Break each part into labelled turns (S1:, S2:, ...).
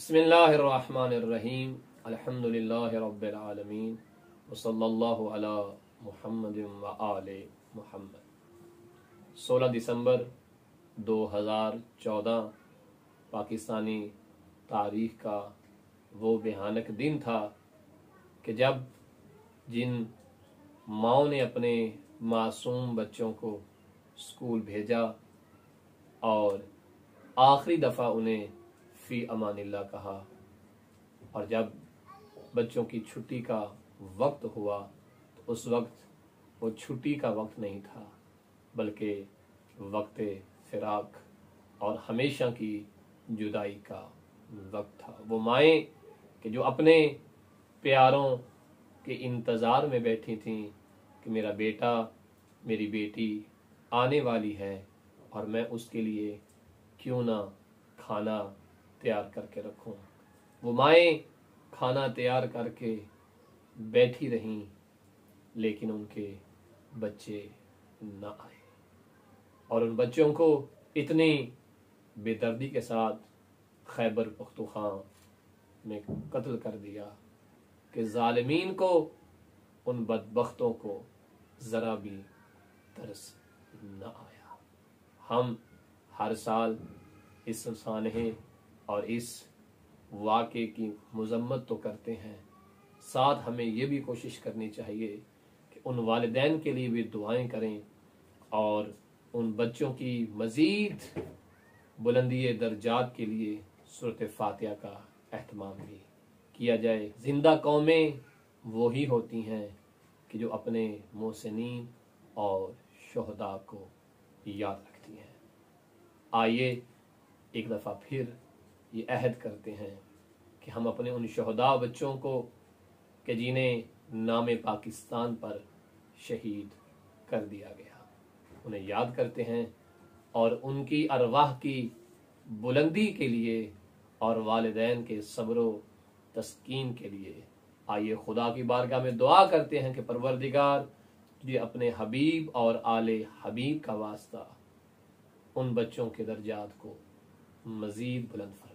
S1: बिस्मिल्लाहिर्रहमानिर्रहीम अल्हम्दुलिल्लाहि रब्बिल आलमीन वसल्लल्लाहु अला मुहम्मदिन व आले मुहम्मद। 16 दिसंबर 2014 पाकिस्तानी तारीख का वो भयानक दिन था कि जब जिन माओं ने अपने मासूम बच्चों को स्कूल भेजा और आखिरी दफ़ा उन्हें फ़ी अमानिल्लाह कहा, और जब बच्चों की छुट्टी का वक्त हुआ तो उस वक्त वो छुट्टी का वक्त नहीं था बल्कि वक्त फिराक और हमेशा की जुदाई का वक्त था। वो माएँ कि जो अपने प्यारों के इंतज़ार में बैठी थीं कि मेरा बेटा मेरी बेटी आने वाली है और मैं उसके लिए क्यों ना खाना तैयार करके रखूं। वो माएँ खाना तैयार करके बैठी रहीं, लेकिन उनके बच्चे न आए और उन बच्चों को इतनी बेदर्दी के साथ खैबर पख्तूनख्वा में कत्ल कर दिया कि जालिमीन को, उन बदबख्तों को ज़रा भी तरस न आया। हम हर साल इस सानहे और इस वाक़े की मज़म्मत तो करते हैं, साथ हमें ये भी कोशिश करनी चाहिए कि उन वालिदैन के लिए भी दुआएं करें और उन बच्चों की मज़ीद बुलंदी दर्जात के लिए सूरत फातिहा का एहतमाम भी किया जाए। जिंदा कौमें वो ही होती हैं कि जो अपने मोहसिनीन और शुहदा को याद रखती हैं। आइए एक दफ़ा फिर ये अहद करते हैं कि हम अपने उन शुहदा बच्चों को कि जिन्हें नाम पाकिस्तान पर शहीद कर दिया गया, उन्हें याद करते हैं और उनकी अरवाह की बुलंदी के लिए और वालिदैन के सब्र तस्कीन के लिए आइए खुदा की बारगाह में दुआ करते हैं कि परवरदिगार तुझे अपने हबीब और आले हबीब का वास्ता उन बच्चों के दर्जात को मज़ीद बुलंद फरमा,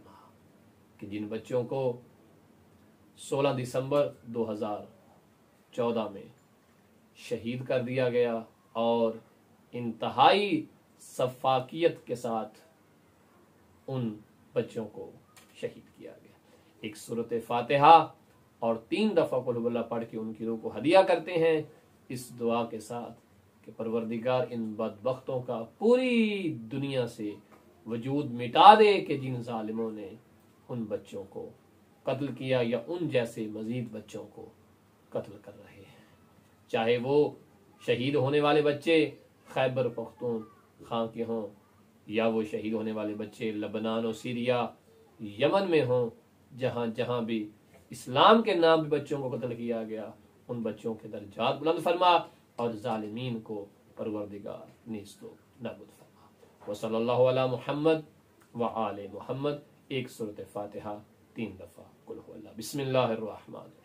S1: कि जिन बच्चों को 16 दिसंबर 2014 में शहीद कर दिया गया और इंतहाई सफाकियत के साथ उन बच्चों को शहीद किया गया। एक सूरत फातिहा और 3 दफ़ा कुल हुवल्लाह पढ़ के उनकी रूह को हदिया करते हैं, इस दुआ के साथ कि परवरदिगार इन बदबख्तों का पूरी दुनिया से वजूद मिटा दे कि जिन जालिमों ने उन बच्चों को कत्ल किया या उन जैसे मजीद बच्चों को कत्ल कर रहे हैं, चाहे वो शहीद होने वाले बच्चे खैबर पख्तूनख्वा के हों या वो शहीद होने वाले बच्चे लबनान और सीरिया यमन में हों। जहाँ जहाँ भी इस्लाम के नाम पे बच्चों को कत्ल किया गया, उन बच्चों के दर्जात बुलंद फरमा और जालिमीन को परवरदिगार नेस्तो नाबूद फरमा। वसल्लल्लाहु अला मुहम्मद व आले मुहम्मद। एक सूरत फातिहा 3 दफ़ा कुल हुवल्लाह। बिस्मिल्लाहिर्रहमानिर्रहीम।